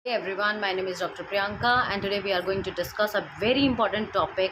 Hey everyone, my name is Dr. Priyanka and today we are going to discuss a very important topic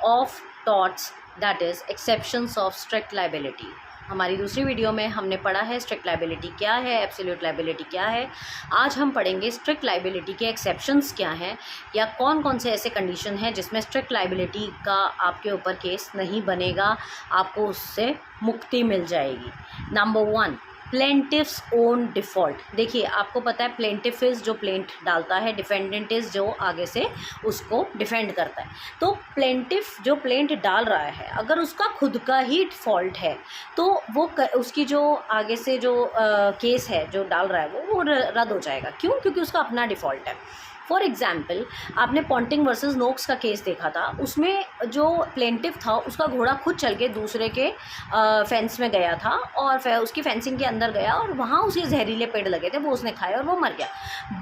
of torts, that is exceptions of strict liability. हमारी दूसरी video में हमने पढ़ा है strict liability क्या है, absolute liability क्या है। आज हम पढ़ेंगे स्ट्रिक्ट लाइबिलिटी के एक्सेप्शंस क्या हैं या कौन कौन से ऐसे कंडीशन हैं जिसमें स्ट्रिक्ट लाइबिलिटी का आपके ऊपर केस नहीं बनेगा, आपको उससे मुक्ति मिल जाएगी। Number 1, plaintiffs own default. देखिए आपको पता है प्लेंटिफ इज़ जो प्लेंट डालता है, डिफेंडेंट इज़ जो आगे से उसको डिफेंड करता है। तो प्लेंटिफ जो प्लेंट डाल रहा है अगर उसका खुद का ही फॉल्ट है तो वो उसकी जो आगे से जो केस है जो डाल रहा है वो रद्द हो जाएगा। क्यों? क्योंकि उसका अपना डिफ़ॉल्ट है। फॉर एग्ज़ाम्पल आपने पॉन्टिंग वर्सेस नोक्स का केस देखा था, उसमें जो प्लेंटिफ था उसका घोड़ा खुद चल के दूसरे के फेंस में गया था और फिर उसकी फेंसिंग के अंदर गया और वहाँ उसे जहरीले पेड़ लगे थे, वो उसने खाए और वो मर गया।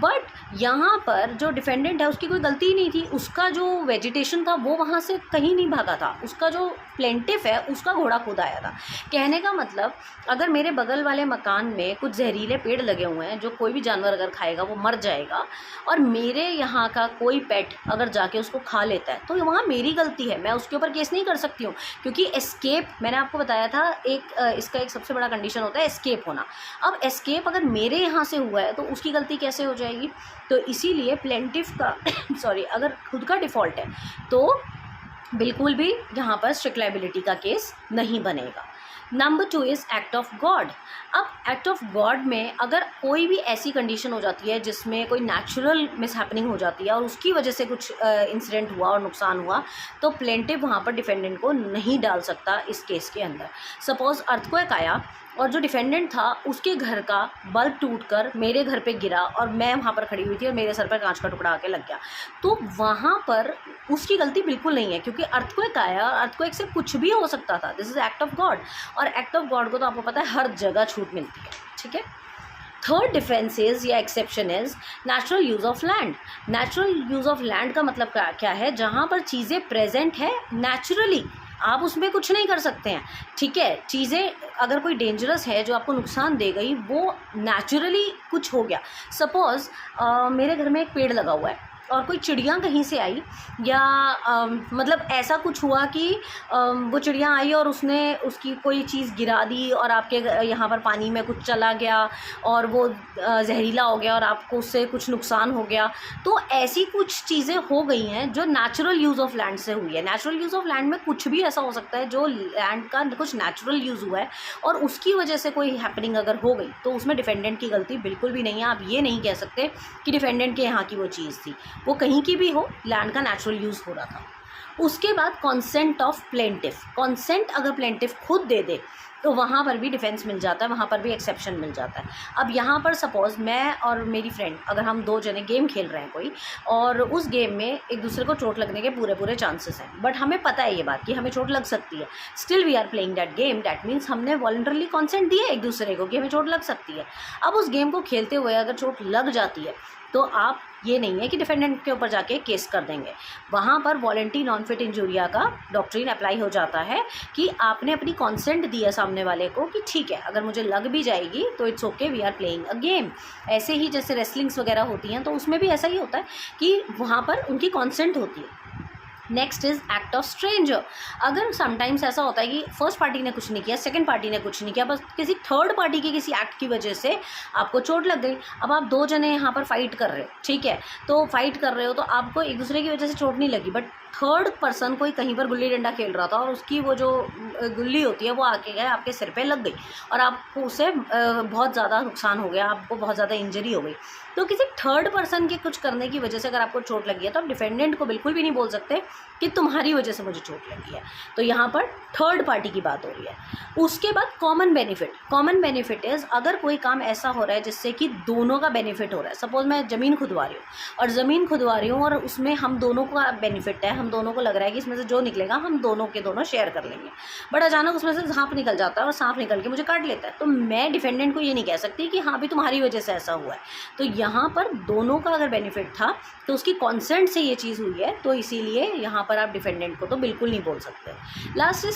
बट यहाँ पर जो डिफेंडेंट है उसकी कोई गलती ही नहीं थी, उसका जो वेजिटेशन था वो वहाँ से कहीं नहीं भागा था, उसका जो प्लेंटिफ है उसका घोड़ा खुद आया था। कहने का मतलब अगर मेरे बगल वाले मकान में कुछ जहरीले पेड़ लगे हुए हैं जो कोई भी जानवर अगर खाएगा वो मर जाएगा और मेरे यहाँ का कोई पेट अगर जाके उसको खा लेता है तो वहाँ मेरी गलती है, मैं उसके ऊपर केस नहीं कर सकती हूँ। क्योंकि एस्केप, मैंने आपको बताया था इसका एक सबसे बड़ा कंडीशन होता है एस्केप होना। अब एस्केप अगर मेरे यहाँ से हुआ है तो उसकी गलती कैसे हो जाएगी? तो इसीलिए प्लेंटिफ का सॉरी अगर खुद का डिफ़ॉल्ट है तो बिल्कुल भी यहाँ पर स्ट्रिक्ट लाइबिलिटी का केस नहीं बनेगा। Number 2 is act of God. अब एक्ट ऑफ गॉड में अगर कोई भी ऐसी कंडीशन हो जाती है जिसमें कोई नेचुरल मिसहैपनिंग हो जाती है और उसकी वजह से कुछ इंसिडेंट हुआ और नुकसान हुआ तो प्लेंटिव वहाँ पर डिफेंडेंट को नहीं डाल सकता इस केस के अंदर। सपोज़ अर्थक्वेक आया और जो डिफेंडेंट था उसके घर का बल्ब टूटकर मेरे घर पे गिरा और मैं वहाँ पर खड़ी हुई थी और मेरे सर पर कांच का टुकड़ा आके लग गया, तो वहाँ पर उसकी गलती बिल्कुल नहीं है क्योंकि अर्थक्वेक आया और अर्थक्वेक से कुछ भी हो सकता था। This is act of God और एक्ट ऑफ गॉड को तो आपको पता है हर जगह छूट मिलती है, ठीक है। थर्ड डिफेंस इज़ या exception is natural use of land. Natural use of land का मतलब क्या है? जहाँ पर चीज़ें प्रेजेंट है नेचुरली, आप उसमें कुछ नहीं कर सकते हैं, ठीक है। चीज़ें अगर कोई डेंजरस है जो आपको नुकसान दे गई वो नेचुरली कुछ हो गया। सपोज़ मेरे घर में एक पेड़ लगा हुआ है और कोई चिड़िया कहीं से आई या मतलब ऐसा कुछ हुआ कि वो चिड़िया आई और उसने उसकी कोई चीज़ गिरा दी और आपके यहाँ पर पानी में कुछ चला गया और वो जहरीला हो गया और आपको उससे कुछ नुकसान हो गया। तो ऐसी कुछ चीज़ें हो गई हैं जो नेचुरल यूज़ ऑफ लैंड से हुई है। नेचुरल यूज़ ऑफ लैंड में कुछ भी ऐसा हो सकता है जो लैंड का कुछ नेचुरल यूज़ हुआ है और उसकी वजह से कोई हैपनिंग अगर हो गई तो उसमें डिफेंडेंट की गलती बिल्कुल भी नहीं है। आप ये नहीं कह सकते कि डिफेंडेंट के यहाँ की वो चीज़ थी, वो कहीं की भी हो, लैंड का नेचुरल यूज़ हो रहा था। उसके बाद कॉन्सेंट ऑफ प्लेंटिफ। कॉन्सेंट अगर प्लेंटिफ खुद दे दे तो वहाँ पर भी डिफेंस मिल जाता है, वहाँ पर भी एक्सेप्शन मिल जाता है। अब यहाँ पर सपोज़ मैं और मेरी फ्रेंड अगर हम दो जने गेम खेल रहे हैं कोई और उस गेम में एक दूसरे को चोट लगने के पूरे चांसेस हैं, बट हमें पता है ये बात कि हमें चोट लग सकती है, still we are playing that game, that means हमने वॉलंटरली कॉन्सेंट दिया एक दूसरे को कि हमें चोट लग सकती है। अब उस गेम को खेलते हुए अगर चोट लग जाती है तो आप ये नहीं है कि डिफेंडेंट के ऊपर जाके केस कर देंगे, वहाँ पर वॉलंटरी नॉन फिट इंजूरिया का डॉक्ट्रिन अप्लाई हो जाता है कि आपने अपनी कॉन्सेंट दिया सामने वाले को कि ठीक है अगर मुझे लग भी जाएगी तो it's okay, we are playing a game. ऐसे ही जैसे रेसलिंग्स वगैरह होती हैं तो उसमें भी ऐसा ही होता है कि वहाँ पर उनकी कॉन्सेंट होती है। Next is act of stranger. अगर समटाइम्स ऐसा होता है कि फर्स्ट पार्टी ने कुछ नहीं किया, सेकंड पार्टी ने कुछ नहीं किया, बस किसी थर्ड पार्टी के किसी एक्ट की वजह से आपको चोट लग गई। अब आप दो जने यहाँ पर फाइट कर रहे हो, ठीक है, तो फाइट कर रहे हो तो आपको एक दूसरे की वजह से चोट नहीं लगी, बट थर्ड पर्सन कोई कहीं पर गुल्ली डंडा खेल रहा था और उसकी वो जो गुल्ली होती है वो आके गए आपके सिर पे लग गई और आपको उससे बहुत ज़्यादा नुकसान हो गया, आपको बहुत ज़्यादा इंजरी हो गई। तो किसी थर्ड पर्सन के कुछ करने की वजह से अगर आपको चोट लगी है तो आप डिफेंडेंट को बिल्कुल भी नहीं बोल सकते कि तुम्हारी वजह से मुझे चोट लगी है। तो यहाँ पर थर्ड पार्टी की बात हो रही है। उसके बाद common benefit. Common benefit is अगर कोई काम ऐसा हो रहा है जिससे कि दोनों का बेनिफिट हो रहा है। सपोज़ मैं ज़मीन खुदवा रही हूँ और ज़मीन खुदवा रही हूँ और उसमें हम दोनों का बेनिफिट है, हम दोनों को लग रहा है कि इसमें से जो निकलेगा हम दोनों के दोनों शेयर कर लेंगे, बट अचानक उसमें से सांप निकल जाता है और सांप निकल के मुझे काट लेता है, तो मैं डिफेंडेंट को ये नहीं कह सकती कि हाँ भी तुम्हारी वजह से ऐसा हुआ है। तो यहाँ पर दोनों का अगर बेनिफिट था तो उसकी कॉन्सेंट से ये चीज़ हुई है, तो इसीलिए यहाँ पर आप डिफेंडेंट को तो बिल्कुल नहीं बोल सकते। Last is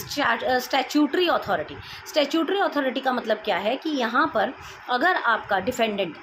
statutory authority. Statutory authority का मतलब क्या है कि यहाँ पर अगर आपका डिफेंडेंट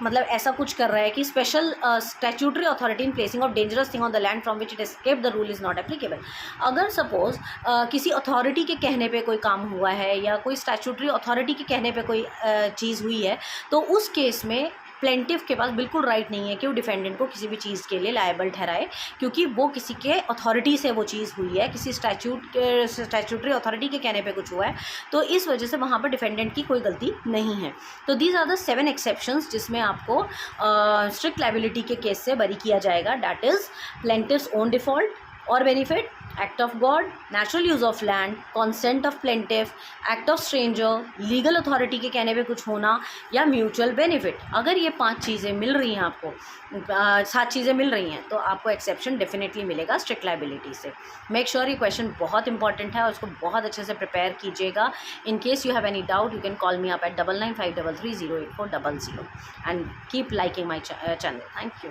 मतलब ऐसा कुछ कर रहा है कि special statutory authority in placing of dangerous thing on the land from which it escape the rule is not applicable. अगर सपोज किसी अथॉरिटी के कहने पे कोई काम हुआ है या कोई स्टैट्यूटरी अथॉरिटी के कहने पे कोई चीज़ हुई है, तो उस केस में प्लेंटिफ के पास बिल्कुल राइट नहीं है कि वो डिफेंडेंट को किसी भी चीज़ के लिए लायबल ठहराए, क्योंकि वो किसी के अथॉरिटी से वो चीज़ हुई है, किसी स्टैट्यूटरी अथॉरिटी के कहने पे कुछ हुआ है, तो इस वजह से वहाँ पर डिफेंडेंट की कोई गलती नहीं है। तो दीज आर द 7 एक्सेप्शंस जिसमें आपको स्ट्रिक्ट लायबिलिटी के केस से बरी किया जाएगा। That is plaintiff's own default और benefit, act of God, natural use of land, consent of plaintiff, act of stranger, legal authority के कहने पे कुछ होना, या म्यूचुअल बेनिफिट। अगर ये 5 चीज़ें मिल रही हैं आपको, 7 चीज़ें मिल रही हैं, तो आपको एक्सेप्शन डेफिनेटली मिलेगा स्ट्रिक्ट लायबिलिटी से। मेक श्योर ये क्वेश्चन बहुत इंपॉर्टेंट है और उसको बहुत अच्छे से प्रिपेयर कीजिएगा। In case you have any doubt you can call me up at 9953330840 and keep liking my channel. Thank you.